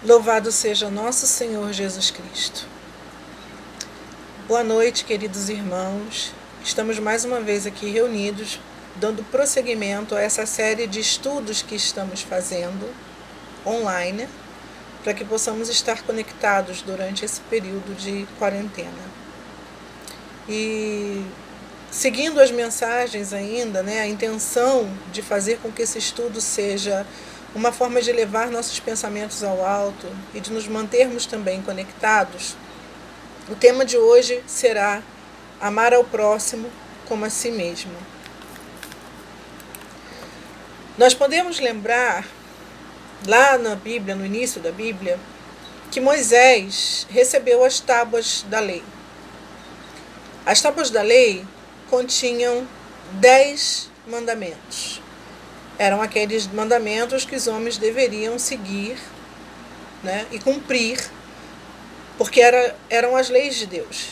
Louvado seja nosso Senhor Jesus Cristo. Boa noite, queridos irmãos. Estamos mais uma vez aqui reunidos, dando prosseguimento a essa série de estudos que estamos fazendo online, para que possamos estar conectados durante esse período de quarentena. E seguindo as mensagens ainda, a intenção de fazer com que esse estudo seja uma forma de levar nossos pensamentos ao alto e de nos mantermos também conectados. O tema de hoje será amar ao próximo como a si mesmo. Nós podemos lembrar, lá na Bíblia, no início da Bíblia, que Moisés recebeu as tábuas da lei. As tábuas da lei continham 10 mandamentos. Eram aqueles mandamentos que os homens deveriam seguir, e cumprir, porque eram as leis de Deus.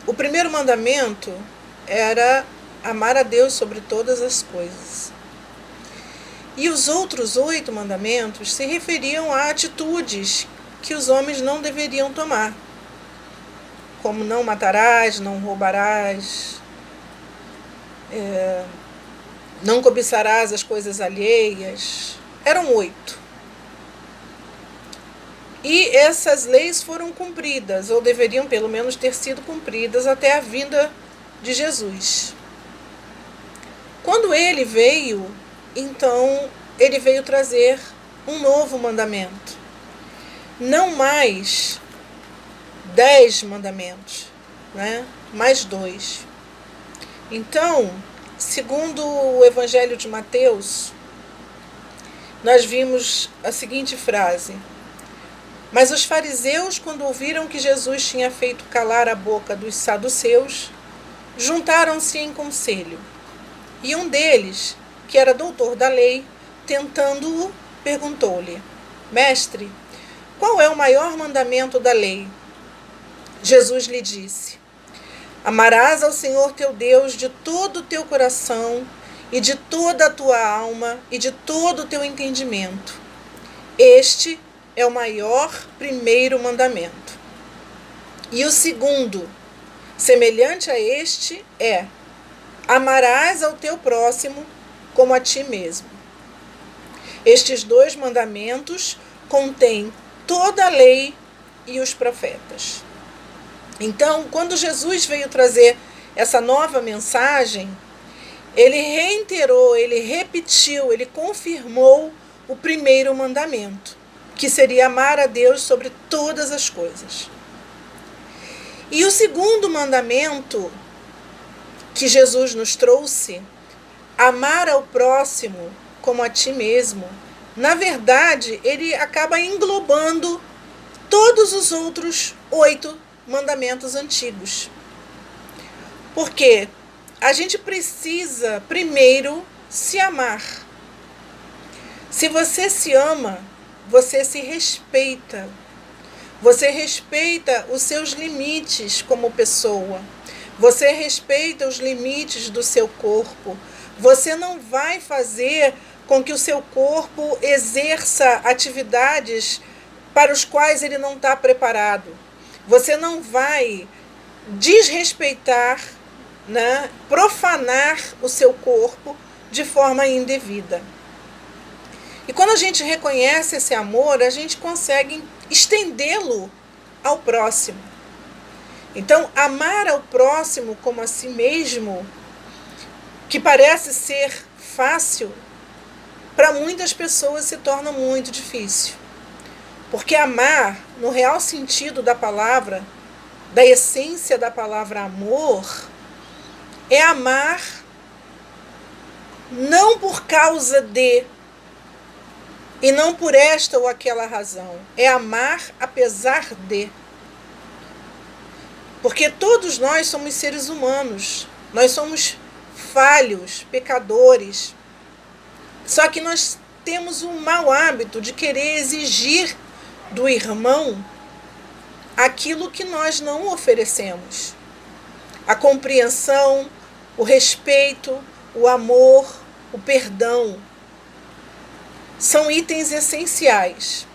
O primeiro mandamento era amar a Deus sobre todas as coisas. E os outros 8 mandamentos se referiam a atitudes que os homens não deveriam tomar, como não matarás, não roubarás, não cobiçarás as coisas alheias. Eram 8. E essas leis foram cumpridas, ou deveriam pelo menos ter sido cumpridas até a vinda de Jesus. Quando ele veio, então, ele veio trazer um novo mandamento. Não mais 10 mandamentos, mais 2. Então, segundo o Evangelho de Mateus, nós vimos a seguinte frase: mas os fariseus, quando ouviram que Jesus tinha feito calar a boca dos saduceus, juntaram-se em conselho. E um deles, que era doutor da lei, tentando-o, perguntou-lhe: Mestre, qual é o maior mandamento da lei? Jesus lhe disse: Amarás ao Senhor teu Deus de todo o teu coração, e de toda a tua alma, e de todo o teu entendimento. Este é o maior primeiro mandamento. E o segundo, semelhante a este, é: amarás ao teu próximo como a ti mesmo. Estes 2 mandamentos contêm toda a lei e os profetas. Então, quando Jesus veio trazer essa nova mensagem, ele reiterou, ele repetiu, ele confirmou o primeiro mandamento, que seria amar a Deus sobre todas as coisas. E o segundo mandamento que Jesus nos trouxe, amar ao próximo como a ti mesmo, na verdade, ele acaba englobando todos os outros 8 mandamentos antigos. Porque a gente precisa primeiro se amar. Se você se ama, você se respeita. Você respeita os seus limites como pessoa. Você respeita os limites do seu corpo. Você não vai fazer com que o seu corpo exerça atividades para os quais ele não está preparado. Você não vai desrespeitar, profanar o seu corpo de forma indevida. E quando a gente reconhece esse amor, a gente consegue estendê-lo ao próximo. Então, amar ao próximo como a si mesmo, que parece ser fácil, para muitas pessoas se torna muito difícil. Porque amar, no real sentido da palavra, da essência da palavra amor, é amar não por causa de, e não por esta ou aquela razão. É amar apesar de. Porque todos nós somos seres humanos. Nós somos falhos, pecadores. Só que nós temos um mau hábito de querer exigir do irmão aquilo que nós não oferecemos. A compreensão, o respeito, o amor, o perdão. São itens essenciais.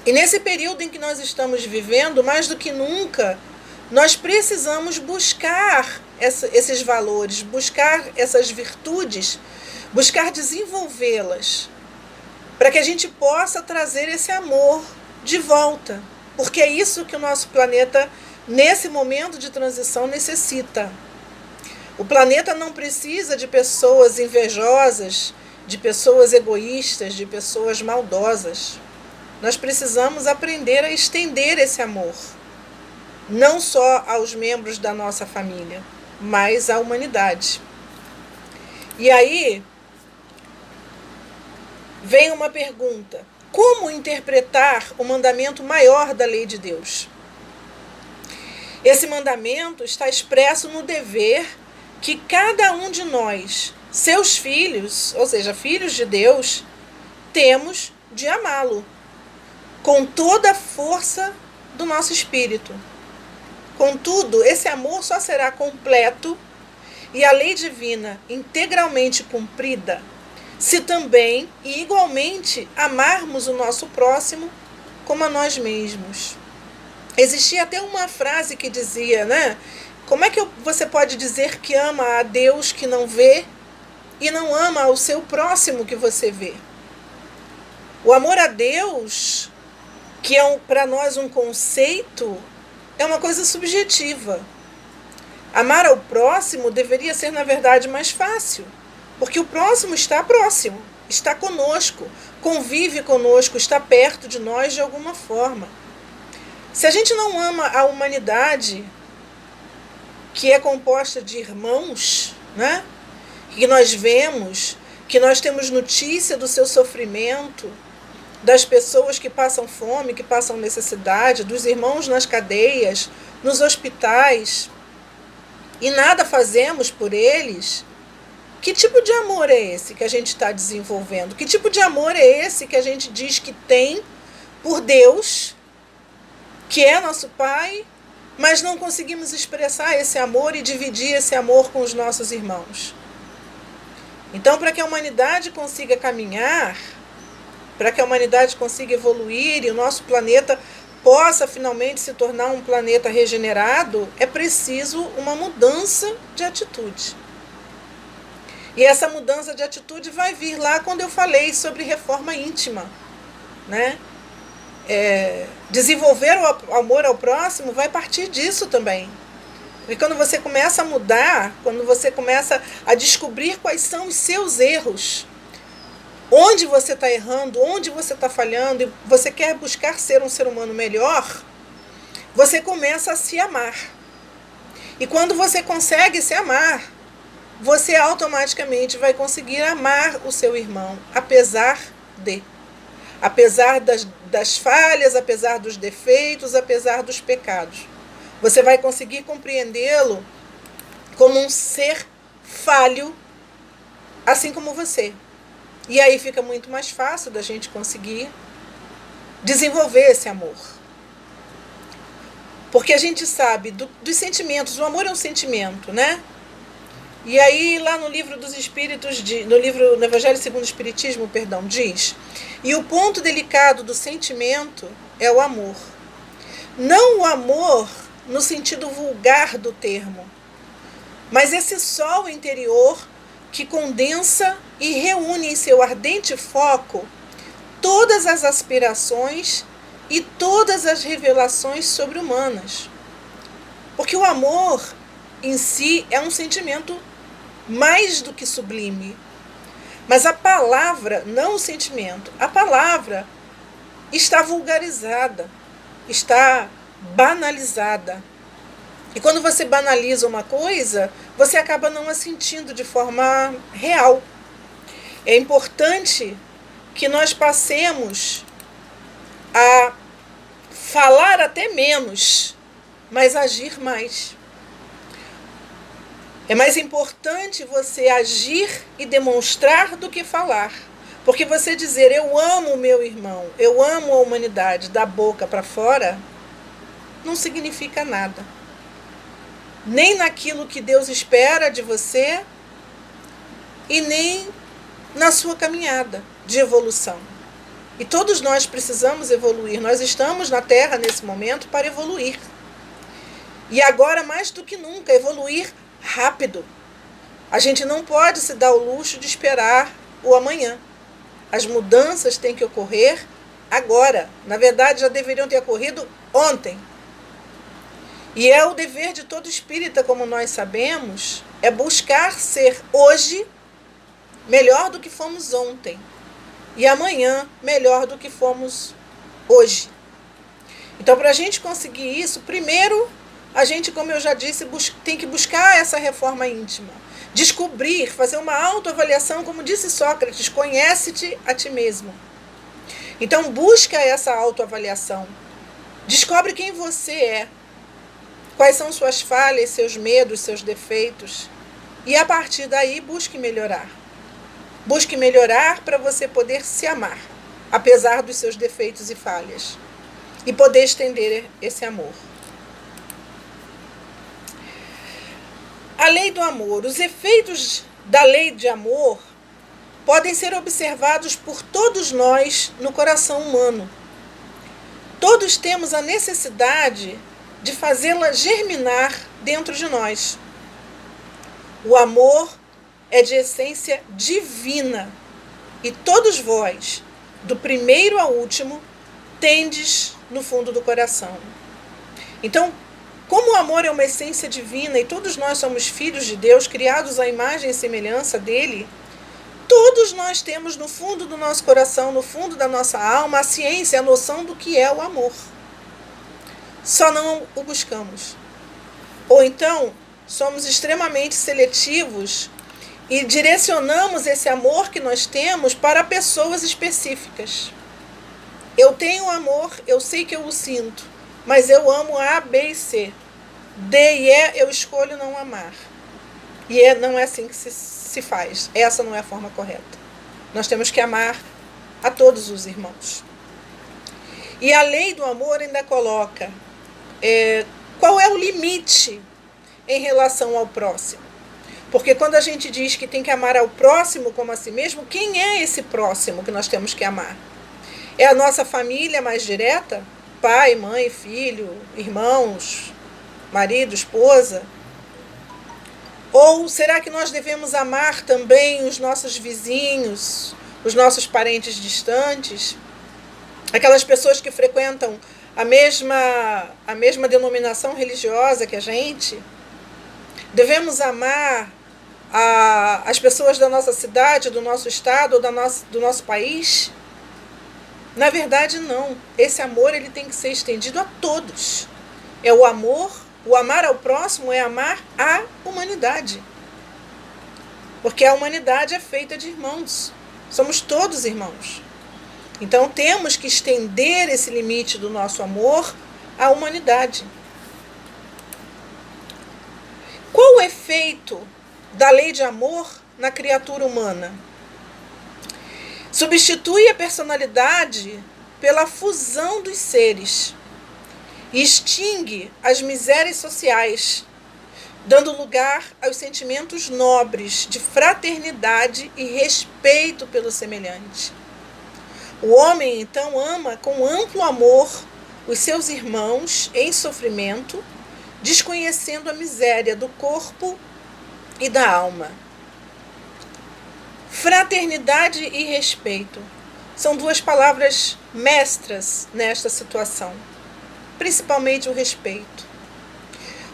E nesse período em que nós estamos vivendo, mais do que nunca, nós precisamos buscar esses valores, buscar essas virtudes, buscar desenvolvê-las, para que a gente possa trazer esse amor de volta. Porque é isso que o nosso planeta, nesse momento de transição, necessita. O planeta não precisa de pessoas invejosas, de pessoas egoístas, de pessoas maldosas. Nós precisamos aprender a estender esse amor, não só aos membros da nossa família, mas à humanidade. E aí vem uma pergunta: como interpretar o mandamento maior da lei de Deus? Esse mandamento está expresso no dever que cada um de nós, seus filhos, ou seja, filhos de Deus, temos de amá-lo com toda a força do nosso espírito. Contudo, esse amor só será completo e a lei divina integralmente cumprida se também e igualmente amarmos o nosso próximo como a nós mesmos. Existia até uma frase que dizia, né? Como é que você pode dizer que ama a Deus que não vê e não ama ao seu próximo que você vê? O amor a Deus, que é para nós um conceito, é uma coisa subjetiva. Amar ao próximo deveria ser, na verdade, mais fácil, porque o próximo, está conosco, convive conosco, está perto de nós de alguma forma. Se a gente não ama a humanidade, que é composta de irmãos, né? Que nós vemos, que nós temos notícia do seu sofrimento, das pessoas que passam fome, que passam necessidade, dos irmãos nas cadeias, nos hospitais, e nada fazemos por eles, que tipo de amor é esse que a gente está desenvolvendo? Que tipo de amor é esse que a gente diz que tem por Deus, que é nosso Pai, mas não conseguimos expressar esse amor e dividir esse amor com os nossos irmãos? Então, para que a humanidade consiga caminhar, para que a humanidade consiga evoluir e o nosso planeta possa finalmente se tornar um planeta regenerado, é preciso uma mudança de atitude. E essa mudança de atitude vai vir lá quando eu falei sobre reforma íntima, né? Desenvolver o amor ao próximo vai partir disso também. E quando você começa a mudar, quando você começa a descobrir quais são os seus erros, onde você está errando, onde você está falhando, e você quer buscar ser um ser humano melhor, você começa a se amar. E quando você consegue se amar, você automaticamente vai conseguir amar o seu irmão, apesar das falhas, apesar dos defeitos, apesar dos pecados. Você vai conseguir compreendê-lo como um ser falho, assim como você. E aí fica muito mais fácil da gente conseguir desenvolver esse amor. Porque a gente sabe dos sentimentos, o amor é um sentimento, né? E aí lá no livro dos Espíritos, no Evangelho segundo o Espiritismo, diz: e o ponto delicado do sentimento é o amor. Não o amor no sentido vulgar do termo, mas esse sol interior que condensa e reúne em seu ardente foco todas as aspirações e todas as revelações sobre-humanas. Porque o amor em si é um sentimento mais do que sublime. Mas a palavra, não o sentimento, a palavra está vulgarizada, está banalizada. E quando você banaliza uma coisa, você acaba não a sentindo de forma real. É importante que nós passemos a falar até menos, mas agir mais. É mais importante você agir e demonstrar do que falar. Porque você dizer eu amo o meu irmão, eu amo a humanidade da boca para fora, não significa nada. Nem naquilo que Deus espera de você e nem na sua caminhada de evolução. E todos nós precisamos evoluir. Nós estamos na Terra nesse momento para evoluir. E agora, mais do que nunca, evoluir rápido. A gente não pode se dar o luxo de esperar o amanhã. As mudanças têm que ocorrer agora. Na verdade, já deveriam ter ocorrido ontem. E é o dever de todo espírita, como nós sabemos, é buscar ser hoje melhor do que fomos ontem. E amanhã melhor do que fomos hoje. Então, para a gente conseguir isso, primeiro, a gente, como eu já disse, tem que buscar essa reforma íntima. Descobrir, fazer uma autoavaliação, como disse Sócrates, conhece-te a ti mesmo. Então, busca essa autoavaliação. Descobre quem você é. Quais são suas falhas, seus medos, seus defeitos. E, a partir daí, busque melhorar. Busque melhorar para você poder se amar, apesar dos seus defeitos e falhas. E poder estender esse amor. A lei do amor. Os efeitos da lei de amor podem ser observados por todos nós no coração humano. Todos temos a necessidade de fazê-la germinar dentro de nós. O amor é de essência divina, e todos vós, do primeiro ao último, tendes no fundo do coração. Então, como o amor é uma essência divina e todos nós somos filhos de Deus, criados à imagem e semelhança dele, todos nós temos no fundo do nosso coração, no fundo da nossa alma, a ciência, a noção do que é o amor. Só não o buscamos. Ou então, somos extremamente seletivos e direcionamos esse amor que nós temos para pessoas específicas. Eu tenho amor, eu sei que eu o sinto, mas eu amo A, B e C. D e E eu escolho não amar. E não é assim que se faz. Essa não é a forma correta. Nós temos que amar a todos os irmãos. E a lei do amor ainda coloca qual é o limite em relação ao próximo. Porque quando a gente diz que tem que amar ao próximo como a si mesmo, quem é esse próximo que nós temos que amar? É a nossa família mais direta? Pai, mãe, filho, irmãos, marido, esposa? Ou será que nós devemos amar também os nossos vizinhos, os nossos parentes distantes? Aquelas pessoas que frequentam a mesma denominação religiosa que a gente? Devemos amar as pessoas da nossa cidade, do nosso estado ou do nosso país? Na verdade, não. Esse amor ele tem que ser estendido a todos. É o amar ao próximo é amar a humanidade. Porque a humanidade é feita de irmãos. Somos todos irmãos. Então temos que estender esse limite do nosso amor à humanidade. Qual o efeito da lei de amor na criatura humana? Substitui a personalidade pela fusão dos seres e extingue as misérias sociais, dando lugar aos sentimentos nobres de fraternidade e respeito pelo semelhante. O homem, então, ama com amplo amor os seus irmãos em sofrimento, desconhecendo a miséria do corpo e da alma. Fraternidade e respeito são duas palavras mestras nesta situação, principalmente o respeito.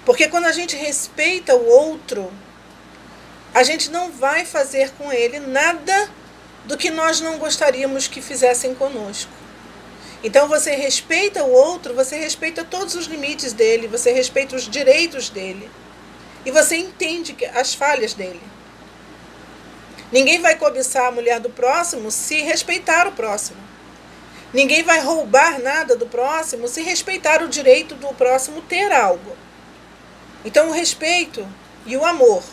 Porque quando a gente respeita o outro, a gente não vai fazer com ele nada do que nós não gostaríamos que fizessem conosco. Então você respeita o outro, você respeita todos os limites dele, você respeita os direitos dele. E você entende as falhas dele. Ninguém vai cobiçar a mulher do próximo se respeitar o próximo. Ninguém vai roubar nada do próximo se respeitar o direito do próximo ter algo. Então o respeito e o amor,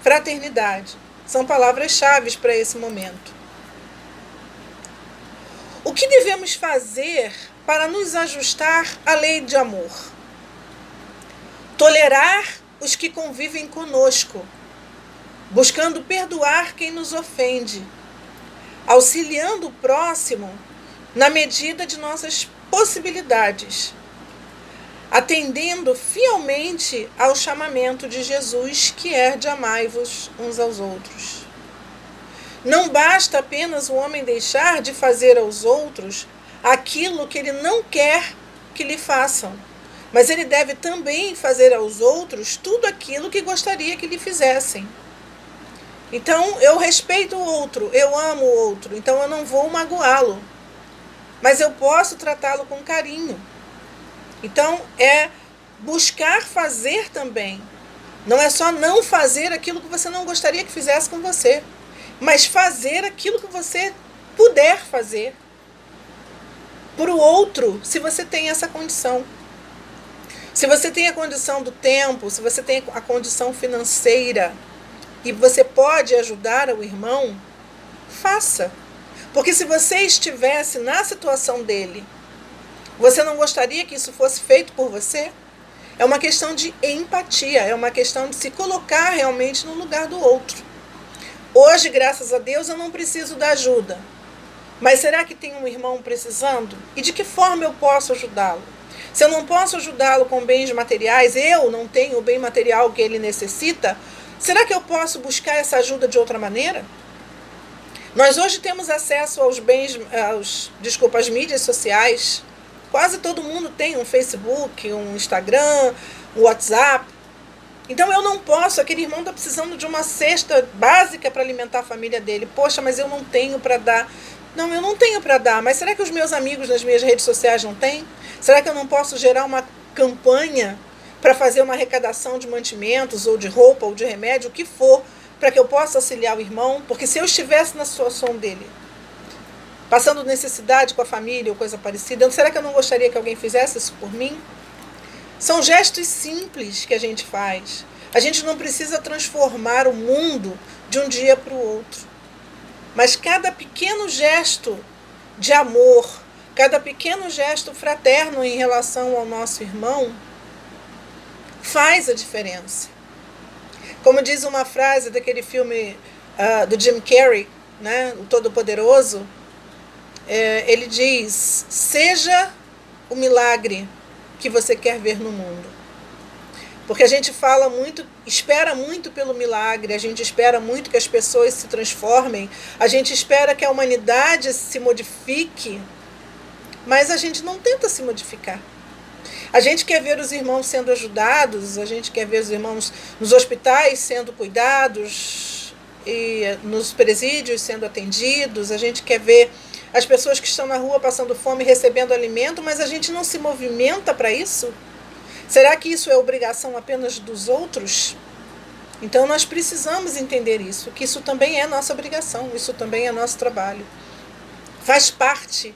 fraternidade, são palavras-chave para esse momento. O que devemos fazer para nos ajustar à lei de amor? Tolerar os que convivem conosco, buscando perdoar quem nos ofende, auxiliando o próximo na medida de nossas possibilidades, atendendo fielmente ao chamamento de Jesus, que é de amai-vos uns aos outros. Não basta apenas o homem deixar de fazer aos outros aquilo que ele não quer que lhe façam, mas ele deve também fazer aos outros tudo aquilo que gostaria que lhe fizessem. Então, eu respeito o outro, eu amo o outro, então eu não vou magoá-lo, mas eu posso tratá-lo com carinho. Então, é buscar fazer também. Não é só não fazer aquilo que você não gostaria que fizesse com você, mas fazer aquilo que você puder fazer para o outro, se você tem essa condição. Se você tem a condição do tempo, se você tem a condição financeira e você pode ajudar o irmão, faça. Porque se você estivesse na situação dele, você não gostaria que isso fosse feito por você? É uma questão de empatia, é uma questão de se colocar realmente no lugar do outro. Hoje, graças a Deus, eu não preciso da ajuda. Mas será que tem um irmão precisando? E de que forma eu posso ajudá-lo? Se eu não posso ajudá-lo com bens materiais, eu não tenho o bem material que ele necessita, será que eu posso buscar essa ajuda de outra maneira? Nós hoje temos acesso aos às mídias sociais. Quase todo mundo tem um Facebook, um Instagram, um WhatsApp. Então eu não posso, aquele irmão está precisando de uma cesta básica para alimentar a família dele. Poxa, mas eu não tenho para dar. Não, eu não tenho para dar, mas será que os meus amigos nas minhas redes sociais não têm? Será que eu não posso gerar uma campanha para fazer uma arrecadação de mantimentos, ou de roupa, ou de remédio, o que for, para que eu possa auxiliar o irmão? Porque se eu estivesse na situação dele, passando necessidade com a família ou coisa parecida, será que eu não gostaria que alguém fizesse isso por mim? São gestos simples que a gente faz. A gente não precisa transformar o mundo de um dia para o outro. Mas cada pequeno gesto de amor, cada pequeno gesto fraterno em relação ao nosso irmão, faz a diferença. Como diz uma frase daquele filme do Jim Carrey, né, o Todo-Poderoso, ele diz: seja o milagre que você quer ver no mundo. Porque a gente fala muito, espera muito pelo milagre, a gente espera muito que as pessoas se transformem, a gente espera que a humanidade se modifique, mas a gente não tenta se modificar. A gente quer ver os irmãos sendo ajudados, a gente quer ver os irmãos nos hospitais sendo cuidados, e nos presídios sendo atendidos, a gente quer ver as pessoas que estão na rua passando fome recebendo alimento, mas a gente não se movimenta para isso? Será que isso é obrigação apenas dos outros? Então nós precisamos entender isso, que isso também é nossa obrigação, isso também é nosso trabalho. Faz parte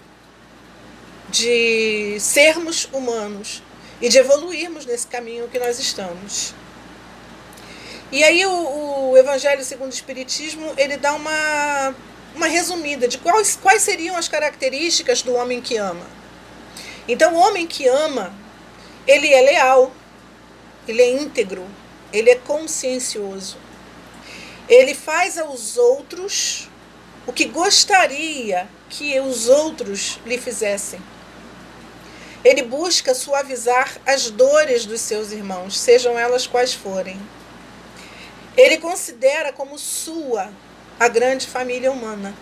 de sermos humanos e de evoluirmos nesse caminho que nós estamos. E aí o Evangelho segundo o Espiritismo, ele dá uma resumida de quais seriam as características do homem que ama. Então o homem que ama, ele é leal, ele é íntegro, ele é consciencioso. Ele faz aos outros o que gostaria que os outros lhe fizessem. Ele busca suavizar as dores dos seus irmãos, sejam elas quais forem. Ele considera como sua a grande família humana.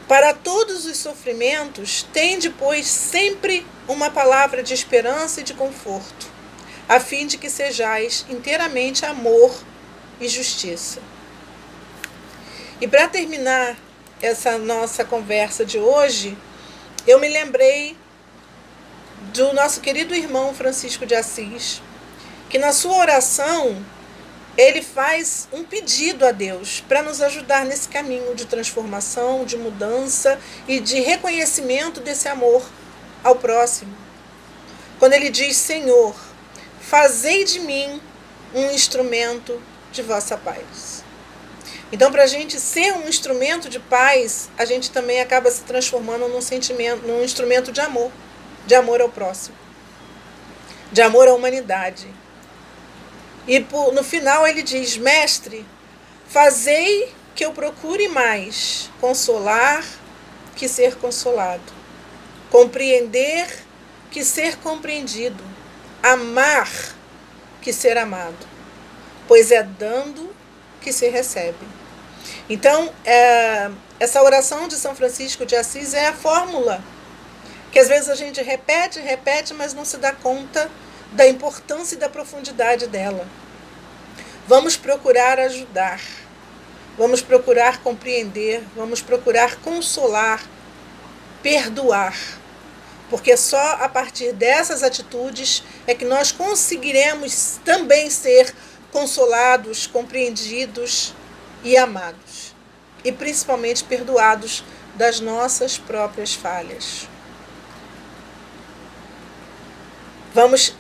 Para todos os sofrimentos, tem depois sempre uma palavra de esperança e de conforto, a fim de que sejais inteiramente amor e justiça. E para terminar essa nossa conversa de hoje, eu me lembrei do nosso querido irmão Francisco de Assis, que na sua oração ele faz um pedido a Deus para nos ajudar nesse caminho de transformação, de mudança e de reconhecimento desse amor ao próximo. Quando ele diz: Senhor, fazei de mim um instrumento de vossa paz. Então, para a gente ser um instrumento de paz, a gente também acaba se transformando num instrumento de amor ao próximo, de amor à humanidade. E no final ele diz: Mestre, fazei que eu procure mais consolar, que ser consolado, compreender que ser compreendido, amar que ser amado, pois é dando que se recebe. Então, essa oração de São Francisco de Assis é a fórmula que às vezes a gente repete, mas não se dá conta da importância e da profundidade dela. Vamos procurar ajudar, vamos procurar compreender, vamos procurar consolar, perdoar, porque só a partir dessas atitudes é que nós conseguiremos também ser consolados, compreendidos e amados, e principalmente perdoados das nossas próprias falhas. Vamos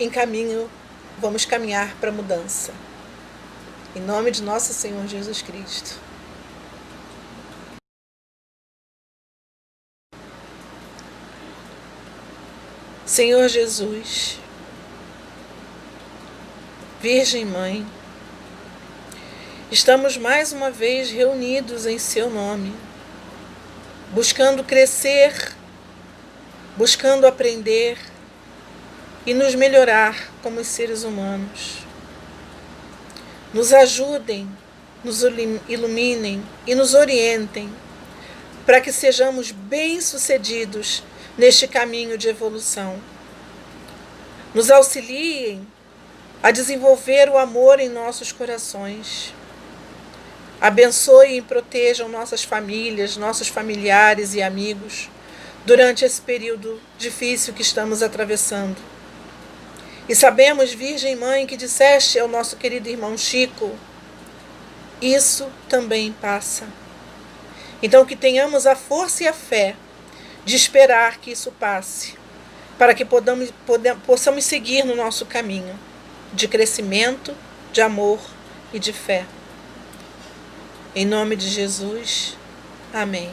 caminhar para a mudança. Em nome de nosso Senhor Jesus Cristo. Senhor Jesus, Virgem Mãe, estamos mais uma vez reunidos em Seu nome, buscando crescer, buscando aprender e nos melhorar como seres humanos. Nos ajudem, nos iluminem e nos orientem para que sejamos bem-sucedidos neste caminho de evolução. Nos auxiliem a desenvolver o amor em nossos corações. Abençoe e protejam nossas famílias, nossos familiares e amigos durante esse período difícil que estamos atravessando. E sabemos, Virgem Mãe, que disseste ao nosso querido irmão Chico, isso também passa. Então que tenhamos a força e a fé de esperar que isso passe, para que possamos seguir no nosso caminho de crescimento, de amor e de fé. Em nome de Jesus, amém.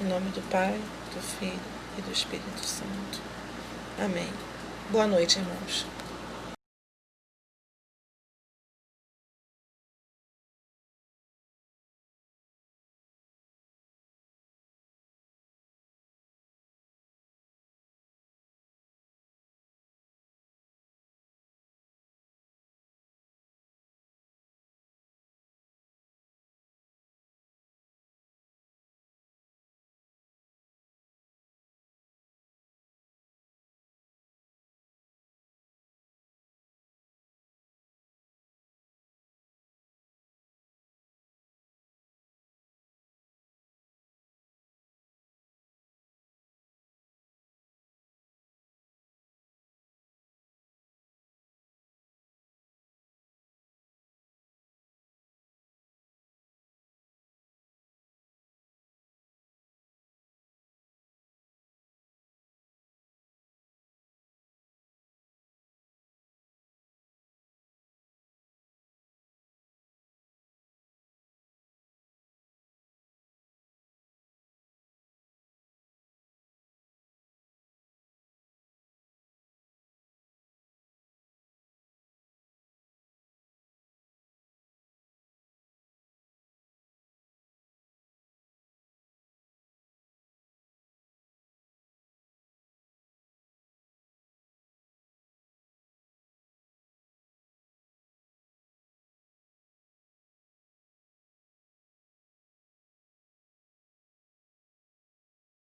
Em nome do Pai, do Filho e do Espírito Santo. Amém. Boa noite, irmãos.